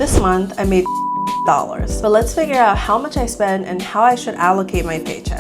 This month, I made dollars. But let's figure out how much I spend and how I should allocate my paycheck.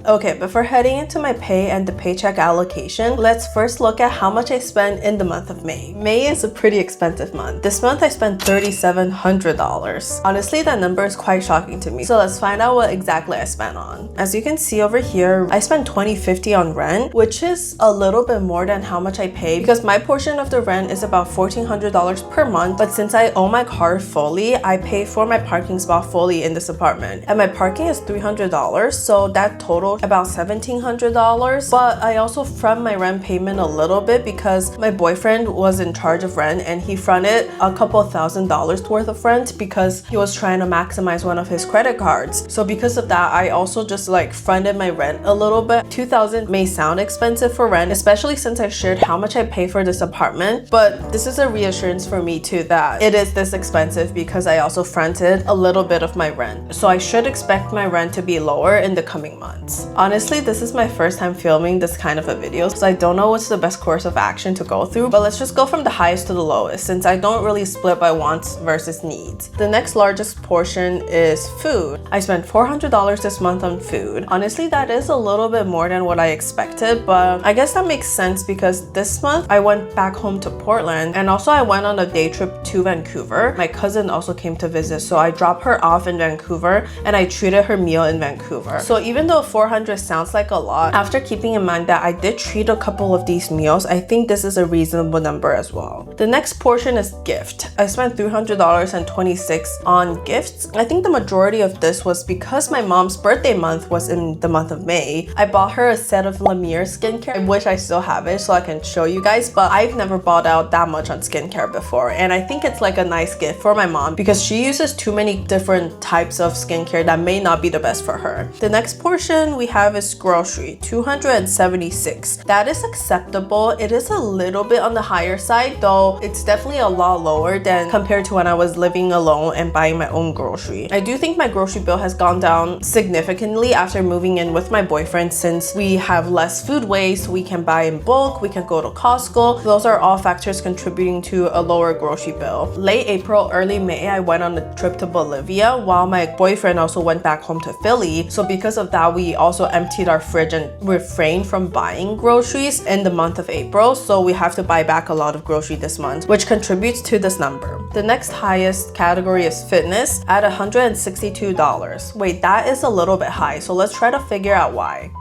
Okay, before heading into my pay and the paycheck allocation, let's first look at how much I spent in the month of May. May is a pretty expensive month. This month I spent $3,700. Honestly, that number is quite shocking to me. So let's find out what exactly I spent on. As you can see over here, I spent $2,050 on rent, which is a little bit more than how much I pay because my portion of the rent is about $1,400 per month. But since I own my car fully, I pay for my parking spot fully in this apartment. And my parking is $300, so that total about $1,700, but I also front my rent payment a little bit because my boyfriend was in charge of rent and he fronted a couple $1,000s worth of rent because he was trying to maximize one of his credit cards. So because of that, I also just like fronted my rent a little bit. $2,000 may sound expensive for rent, especially since I shared how much I pay for this apartment, but this is a reassurance for me too that it is this expensive because I also fronted a little bit of my rent. So I should expect my rent to be lower in the coming months. Honestly, this is my first time filming this kind of a video, so I don't know what's the best course of action to go through, but let's just go from the highest to the lowest since I don't really split by wants versus needs. The next largest portion is food. I spent $400 this month on food. Honestly, that is a little bit more than what I expected, but I guess that makes sense because this month I went back home to Portland and also I went on a day trip to Vancouver. My cousin also came to visit, so I dropped her off in Vancouver and I treated her meal in Vancouver. So even though $400 sounds like a lot, after keeping in mind that I did treat a couple of these meals, I think this is a reasonable number as well. The next portion is gift. I spent $300.26 on gifts. I think the majority of this was because my mom's birthday month was in the month of May. I bought her a set of La Mer skincare. I wish I still have it so I can show you guys, but I've never bought out that much on skincare before, and I think it's like a nice gift for my mom because she uses too many different types of skincare that may not be the best for her. The next portion we have is grocery, $276. That is acceptable. It is a little bit on the higher side, though it's definitely a lot lower than compared to when I was living alone and buying my own grocery. I do think my grocery bill has gone down significantly after moving in with my boyfriend since we have less food waste, we can buy in bulk, we can go to Costco. Those are all factors contributing to a lower grocery bill. Late April, early May, I went on a trip to Bolivia while my boyfriend also went back home to Philly. So because of that, we also emptied our fridge and refrained from buying groceries in the month of April, so we have to buy back a lot of grocery this month, which contributes to this number. The next highest category is fitness at $162. Wait, that is a little bit high, so let's try to figure out why.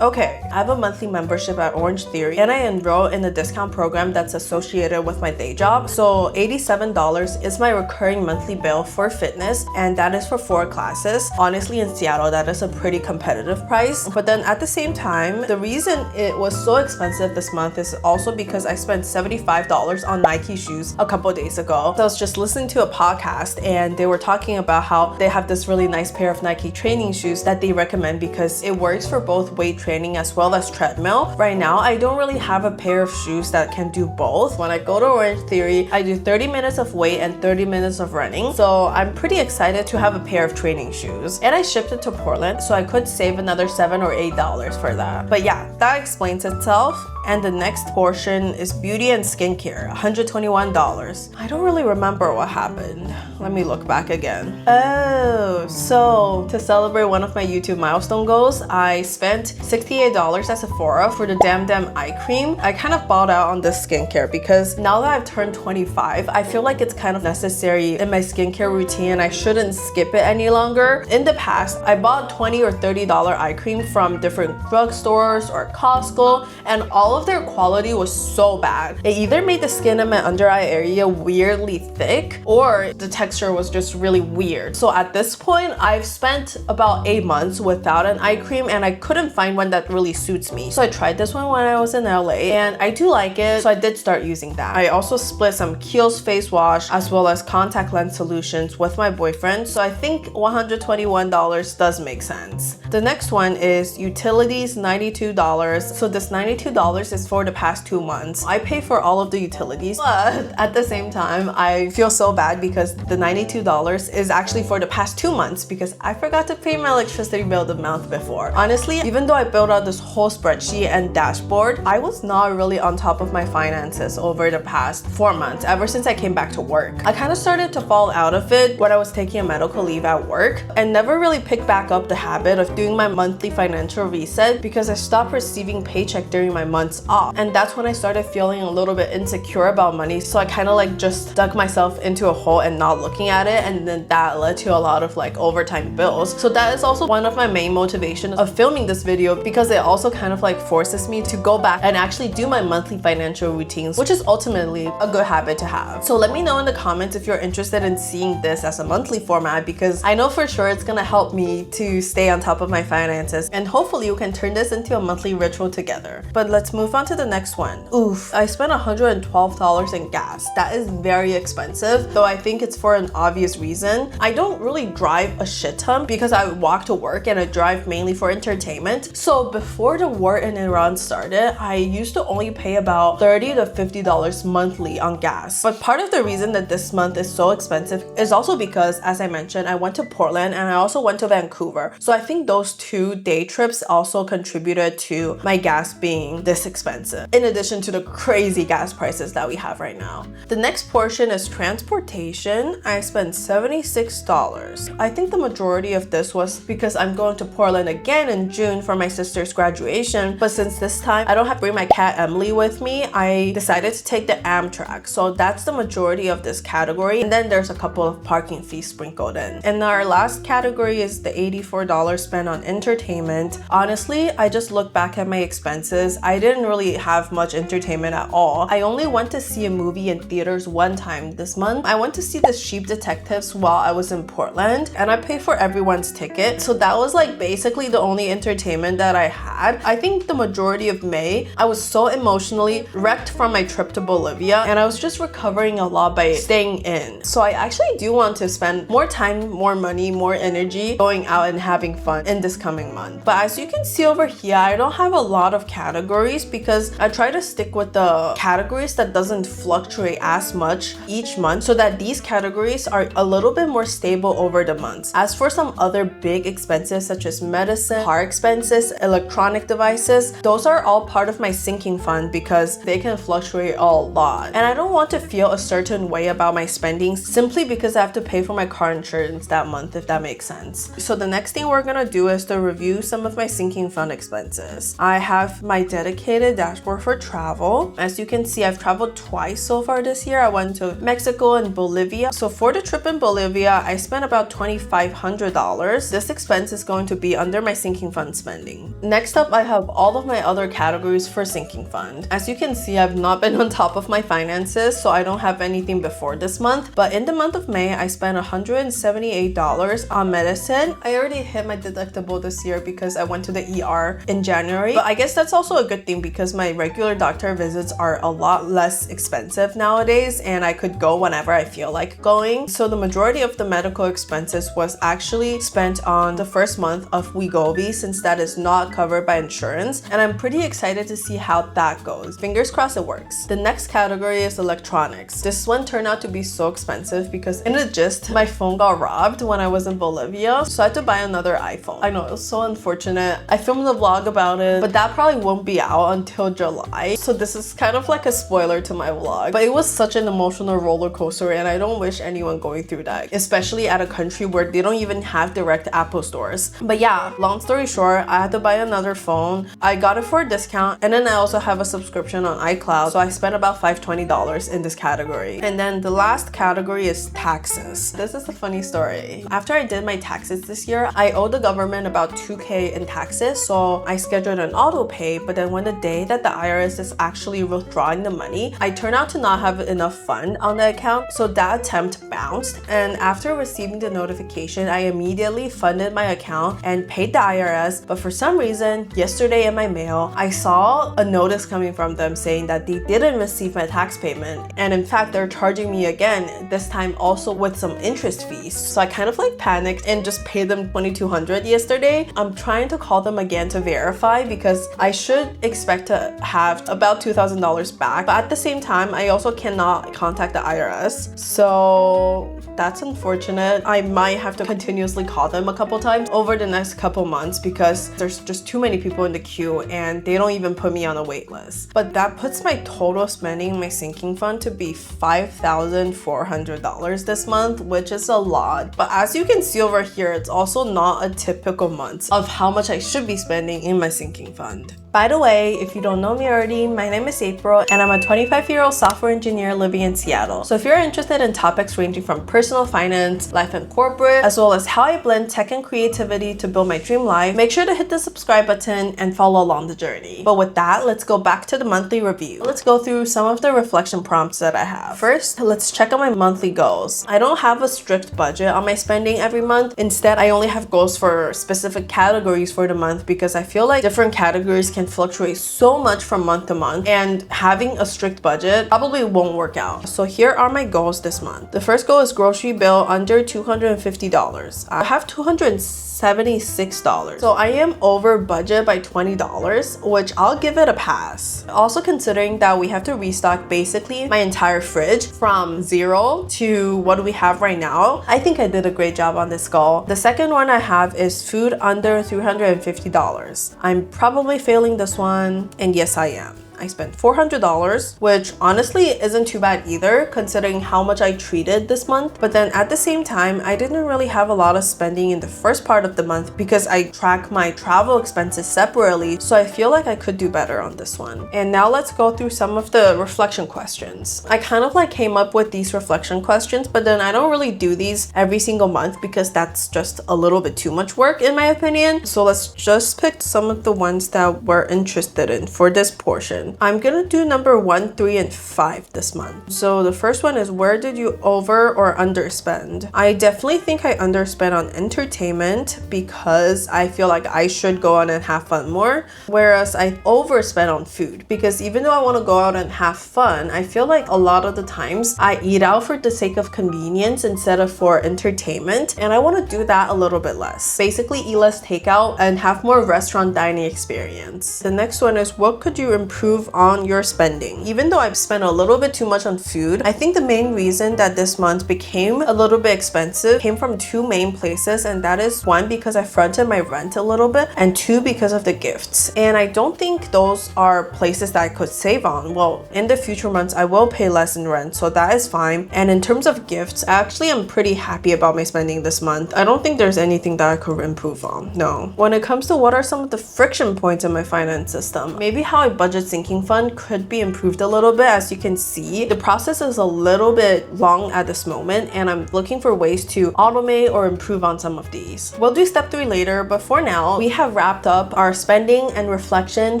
Okay, I have a monthly membership at Orange Theory and I enroll in a discount program that's associated with my day job. So $87 is my recurring monthly bill for fitness, and that is for 4 classes. Honestly, in Seattle, that is a pretty competitive price. But then at the same time, the reason it was so expensive this month is also because I spent $75 on Nike shoes a couple days ago. So I was just listening to a podcast and they were talking about how they have this really nice pair of Nike training shoes that they recommend because it works for both weight training as well as treadmill. Right now, I don't really have a pair of shoes that can do both. When I go to Orange Theory, I do 30 minutes of weight and 30 minutes of running. So I'm pretty excited to have a pair of training shoes. And I shipped it to Portland, so I could save another $7 or $8 for that. But yeah, that explains itself. And the next portion is beauty and skincare, $121. I don't really remember what happened. Let me look back again. Oh, so to celebrate one of my YouTube milestone goals, I spent $68 at Sephora for the Damn Eye Cream. I kind of bought out on this skincare because now that I've turned 25, I feel like it's kind of necessary in my skincare routine and I shouldn't skip it any longer. In the past, I bought $20 or $30 eye cream from different drugstores or Costco, and all of their quality was so bad. It either made the skin in my under eye area weirdly thick or the texture was just really weird. So at this point, I've spent about 8 months without an eye cream and I couldn't find one that really suits me. So I tried this one when I was in LA and I do like it, so I did start using that. I also split some Kiehl's face wash as well as contact lens solutions with my boyfriend, so I think $121 does make sense. The next one is utilities, $92. So this $92 $92 is for the past 2 months. I pay for all of the utilities, but at the same time, I feel so bad because the $92 is actually for the past 2 months because I forgot to pay my electricity bill the month before. Honestly, even though I built out this whole spreadsheet and dashboard, I was not really on top of my finances over the past 4 months, ever since I came back to work. I kind of started to fall out of it when I was taking a medical leave at work and never really picked back up the habit of doing my monthly financial reset because I stopped receiving paycheck during my months off. And that's when I started feeling a little bit insecure about money. So I kind of like just dug myself into a hole and not looking at it. And then that led to a lot of like overtime bills. So that is also one of my main motivations of filming this video because it also kind of like forces me to go back and actually do my monthly financial routines, which is ultimately a good habit to have. So let me know in the comments if you're interested in seeing this as a monthly format because I know for sure it's gonna help me to stay on top of my finances and hopefully you can turn this into a monthly ritual together. But let's move on to the next one. Oof, I spent $112 in gas. That is very expensive, though I think it's for an obvious reason. I don't really drive a shit ton because I walk to work and I drive mainly for entertainment. So before the war in Iran started, I used to only pay about $30 to $50 monthly on gas. But part of the reason that this month is so expensive is also because, as I mentioned, I went to Portland and I also went to Vancouver. So I think those 2 day trips also contributed to my gas being this expensive, in addition to the crazy gas prices that we have right now. The next portion is transportation. I spent $76. I think the majority of this was because I'm going to Portland again in June for my sister's graduation, but since this time I don't have to bring my cat Emily with me, I decided to take the Amtrak. So that's the majority of this category, and then there's a couple of parking fees sprinkled in. And our last category is the $84 spent on entertainment. Honestly, I just look back at my expenses. I didn't really have much entertainment at all. I only went to see a movie in theaters one time this month. I went to see The Sheep Detectives while I was in Portland and I paid for everyone's ticket. So that was like basically the only entertainment that I had. I think the majority of May, I was so emotionally wrecked from my trip to Bolivia and I was just recovering a lot by staying in. So I actually do want to spend more time, more money, more energy going out and having fun in this coming month. But as you can see over here, I don't have a lot of categories because I try to stick with the categories that doesn't fluctuate as much each month so that these categories are a little bit more stable over the months. As for some other big expenses such as medicine, car expenses, electronic devices, those are all part of my sinking fund because they can fluctuate a lot. And I don't want to feel a certain way about my spending simply because I have to pay for my car insurance that month, if that makes sense. So the next thing we're gonna do is to review some of my sinking fund expenses. I have my dedicated dashboard for travel. As you can see, I've traveled twice so far this year. I went to Mexico and Bolivia. So for the trip in Bolivia, I spent about $2,500. This expense is going to be under my sinking fund spending. Next up, I have all of my other categories for sinking fund. As you can see, I've not been on top of my finances, so I don't have anything before this month. But in the month of May, I spent $178 on medicine. I already hit my deductible this year because I went to the ER in January. But I guess that's also a good thing because my regular doctor visits are a lot less expensive nowadays and I could go whenever I feel like going. So the majority of the medical expenses was actually spent on the first month of Wegovy since that is not covered by insurance. And I'm pretty excited to see how that goes. Fingers crossed it works. The next category is electronics. This one turned out to be so expensive because in the gist, my phone got robbed when I was in Bolivia. So I had to buy another iPhone. I know, it was so unfortunate. I filmed a vlog about it, but that probably won't be out until July. So this is kind of like a spoiler to my vlog. But it was such an emotional roller coaster and I don't wish anyone going through that, especially at a country where they don't even have direct Apple stores. But yeah, long story short, I had to buy another phone. I got it for a discount and then I also have a subscription on iCloud. So I spent about $520 in this category. And then the last category is taxes. This is a funny story. After I did my taxes this year, I owed the government about $2,000 in taxes. So I scheduled an auto pay, but then when the day that the IRS is actually withdrawing the money, I turned out to not have enough fund on the account. So that attempt bounced. And after receiving the notification, I immediately funded my account and paid the IRS. But for some reason, yesterday in my mail, I saw a notice coming from them saying that they didn't receive my tax payment. And in fact, they're charging me again, this time also with some interest fees. So I kind of like panicked and just paid them $2,200 yesterday. I'm trying to call them again to verify because I should expect expect to have about $2,000 back. But at the same time, I also cannot contact the IRS. So that's unfortunate. I might have to continuously call them a couple times over the next couple months because there's just too many people in the queue and they don't even put me on a wait list. But that puts my total spending in my sinking fund to be $5,400 this month, which is a lot. But as you can see over here, it's also not a typical month of how much I should be spending in my sinking fund. By the way, if you don't know me already, my name is April and I'm a 25-year-old software engineer living in Seattle. So if you're interested in topics ranging from personal finance, life and corporate, as well as how I blend tech and creativity to build my dream life, make sure to hit the subscribe button and follow along the journey. But with that, let's go back to the monthly review. Let's go through some of the reflection prompts that I have. First, let's check out my monthly goals. I don't have a strict budget on my spending every month. Instead, I only have goals for specific categories for the month because I feel like different categories can fluctuate so much from month to month, and having a strict budget probably won't work out. So here are my goals this month. The first goal is grocery bill under $250. I have $276. So I am over budget by $20, which I'll give it a pass. Also considering that we have to restock basically my entire fridge from 0 to what we have right now, I think I did a great job on this goal. The second one I have is food under $350. I'm probably failing this one, and yes, I am. I spent $400, which honestly isn't too bad either considering how much I treated this month. But then at the same time, I didn't really have a lot of spending in the first part of the month because I track my travel expenses separately. So I feel like I could do better on this one. And now let's go through some of the reflection questions. I kind of came up with these reflection questions, but then I don't really do these every single month because that's just a little bit too much work in my opinion. So let's just pick some of the ones that we're interested in for this portion. I'm gonna do number 1, 3, and 5 this month. So the first one is, where did you over or underspend? I definitely think I underspent on entertainment because I feel like I should go out and have fun more, whereas I overspent on food because even though I want to go out and have fun, I feel like a lot of the times I eat out for the sake of convenience instead of for entertainment, and I want to do that a little bit less. Basically eat less takeout and have more restaurant dining experience. The next one is, what could you improve on your spending? Even though I've spent a little bit too much on food, I think the main reason that this month became a little bit expensive came from two main places, and that is one, because I fronted my rent a little bit, and two, because of the gifts. And I don't think those are places that I could save on. Well, in the future months, I will pay less in rent, so that is fine. And in terms of gifts, actually I'm pretty happy about my spending this month. I don't think there's anything that I could improve on, no. When it comes to what are some of the friction points in my finance system, maybe how I budget sinking fund could be improved a little bit. As you can see, the process is a little bit long at this moment, and I'm looking for ways to automate or improve on some of these. We'll do step 3 later, but for now, we have wrapped up our spending and reflection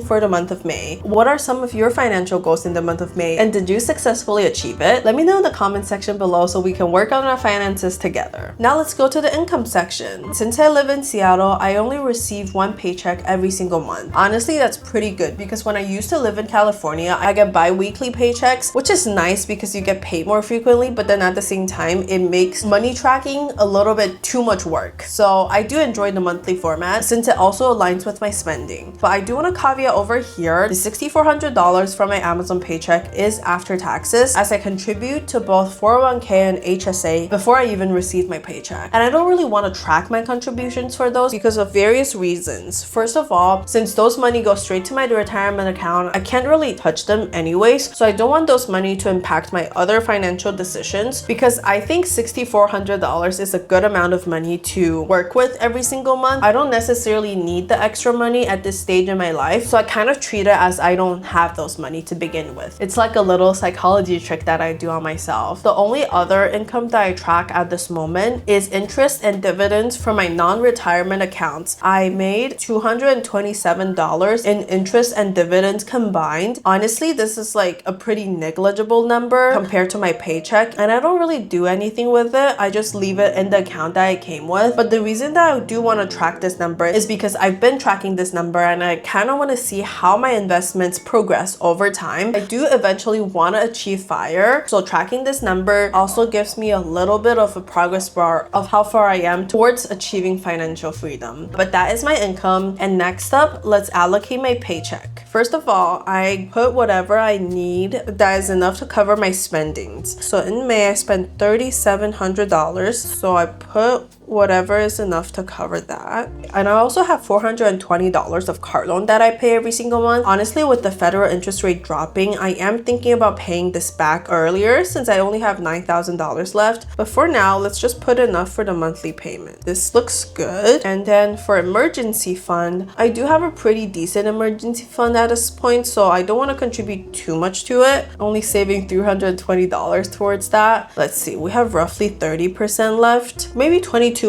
for the month of May. What are some of your financial goals in the month of May, and did you successfully achieve it? Let me know in the comment section below so we can work on our finances together. Now let's go to the income section. Since I live in Seattle, I only receive one paycheck every single month. Honestly, that's pretty good because when I used to live in California, I get bi-weekly paychecks, which is nice because you get paid more frequently, but then at the same time, it makes money tracking a little bit too much work. So I do enjoy the monthly format since it also aligns with my spending. But I do want to caveat over here, the $6,400 from my Amazon paycheck is after taxes, as I contribute to both 401k and HSA before I even receive my paycheck. And I don't really want to track my contributions for those because of various reasons. First of all, since those money go straight to my retirement account, I can't really touch them anyways, so I don't want those money to impact my other financial decisions because I think $6,400 is a good amount of money to work with every single month. I don't necessarily need the extra money at this stage in my life, so I kind of treat it as I don't have those money to begin with. It's like a little psychology trick that I do on myself. The only other income that I track at this moment is interest and dividends from my non-retirement accounts. I made $227 in interest and dividends combined combined, honestly, this is like a pretty negligible number compared to my paycheck, and I don't really do anything with it. I just leave it in the account that it came with. But the reason that I do want to track this number is because I've been tracking this number and I kind of want to see how my investments progress over time. I do eventually want to achieve FIRE, so tracking this number also gives me a little bit of a progress bar of how far I am towards achieving financial freedom. But that is my income, and next up, let's allocate my paycheck. First of all, I put whatever I need that is enough to cover my spendings. So in May, I spent $3,700, so I put whatever is enough to cover that. And I also have $420 of car loan that I pay every single month. Honestly, with the federal interest rate dropping, I am thinking about paying this back earlier since I only have $9,000 left. But for now, let's just put enough for the monthly payment. This looks good. And then for emergency fund, I do have a pretty decent emergency fund at this point, so I don't want to contribute too much to it. Only saving $320 towards that. Let's see, we have roughly 30% left, maybe 22%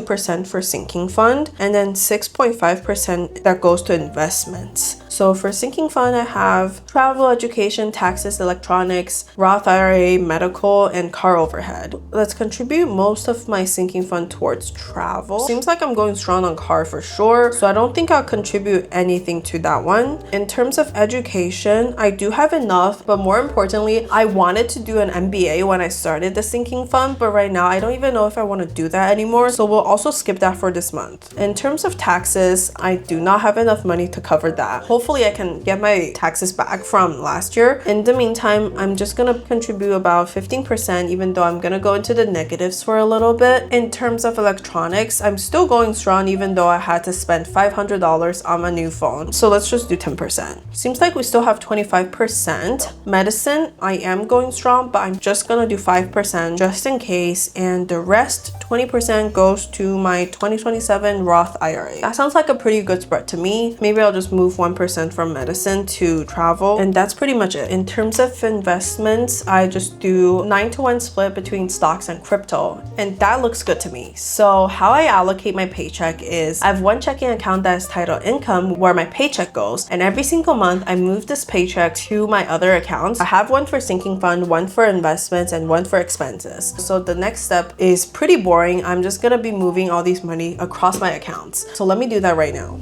for sinking fund, and then 6.5% that goes to investments. So for sinking fund, I have travel, education, taxes, electronics, Roth IRA, medical, and car overhead. Let's contribute most of my sinking fund towards travel. Seems like I'm going strong on car for sure, so I don't think I'll contribute anything to that one. In terms of education, I do have enough, but more importantly, I wanted to do an MBA when I started the sinking fund, but right now I don't even know if I want to do that anymore, so we'll also skip that for this month. In terms of taxes, I do not have enough money to cover that. Hopefully I can get my taxes back from last year. In the meantime, I'm just gonna contribute about 15%, even though I'm gonna go into the negatives for a little bit. In terms of electronics, I'm still going strong even though I had to spend $500 on my new phone. So let's just do 10%. Seems like we still have 25%. Medicine, I am going strong, but I'm just gonna do 5% just in case, and the rest, 20%, goes to my 2027 Roth IRA. That sounds like a pretty good spread to me. Maybe I'll just move 1% from medicine to travel, and that's pretty much it. In terms of investments, I just do 9-to-1 split between stocks and crypto, and that looks good to me. So how I allocate my paycheck is I have one checking account that is titled income where my paycheck goes, and every single month I move this paycheck to my other accounts. I have one for sinking fund, one for investments, and one for expenses. So the next step is pretty boring. I'm just gonna be moving all these money across my accounts. So let me do that right now.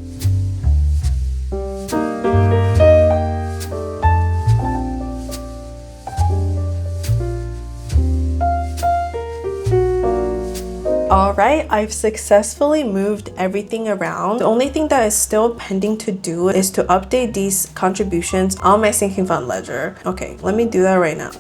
Alright, I've successfully moved everything around. The only thing that is still pending to do is to update these contributions on my sinking fund ledger. Okay, let me do that right now.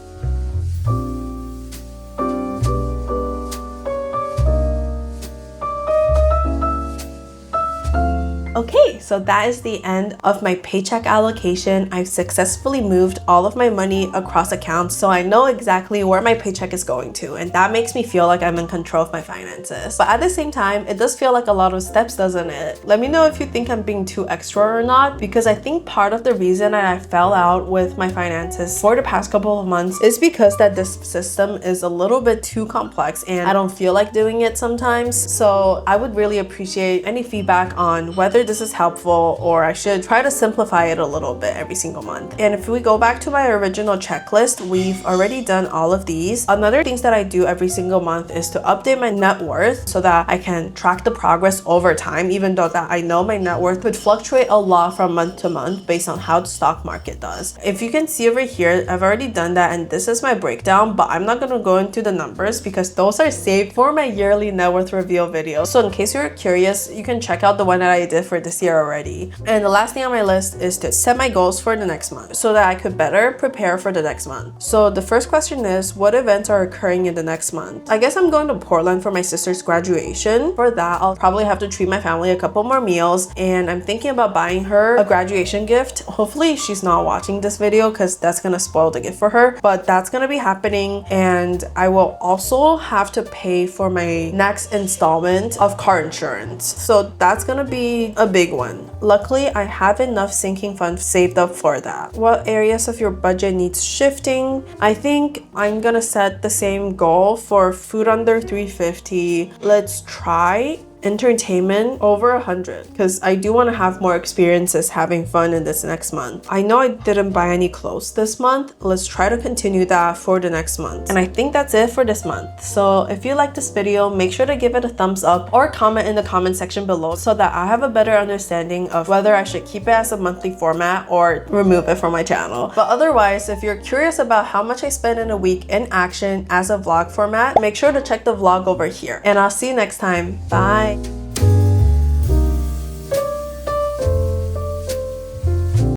Okay, so that is the end of my paycheck allocation. I've successfully moved all of my money across accounts, so I know exactly where my paycheck is going to, and that makes me feel like I'm in control of my finances. But at the same time, it does feel like a lot of steps, doesn't it? Let me know if you think I'm being too extra or not, because I think part of the reason that I fell out with my finances for the past couple of months is because that this system is a little bit too complex and I don't feel like doing it sometimes. So I would really appreciate any feedback on whether this is helpful or I should try to simplify it a little bit every single month. And if we go back to my original checklist, we've already done all of these. Another things that I do every single month is to update my net worth so that I can track the progress over time, even though that I know my net worth would fluctuate a lot from month to month based on how the stock market does. If you can see over here, I've already done that, and this is my breakdown, but I'm not going to go into the numbers because those are saved for my yearly net worth reveal video. So in case you're curious, you can check out the one that I did for this year already. And the last thing on my list is to set my goals for the next month so that I could better prepare for the next month. So the first question is, what events are occurring in the next month? I guess I'm going to Portland for my sister's graduation. For that, I'll probably have to treat my family a couple more meals, and I'm thinking about buying her a graduation gift. Hopefully she's not watching this video because that's gonna spoil the gift for her, but that's gonna be happening. And I will also have to pay for my next installment of car insurance, so that's gonna be a big one. Luckily, I have enough sinking funds saved up for that. What areas of your budget needs shifting? I think I'm gonna set the same goal for food under $350. Let's try Entertainment, over 100, because I do want to have more experiences having fun in this next month. I know I didn't buy any clothes this month. Let's try to continue that for the next month. And I think that's it for this month. So if you like this video, make sure to give it a thumbs up or comment in the comment section below so that I have a better understanding of whether I should keep it as a monthly format or remove it from my channel. But otherwise, if you're curious about how much I spend in a week in action as a vlog format, make sure to check the vlog over here. And I'll see you next time. Bye.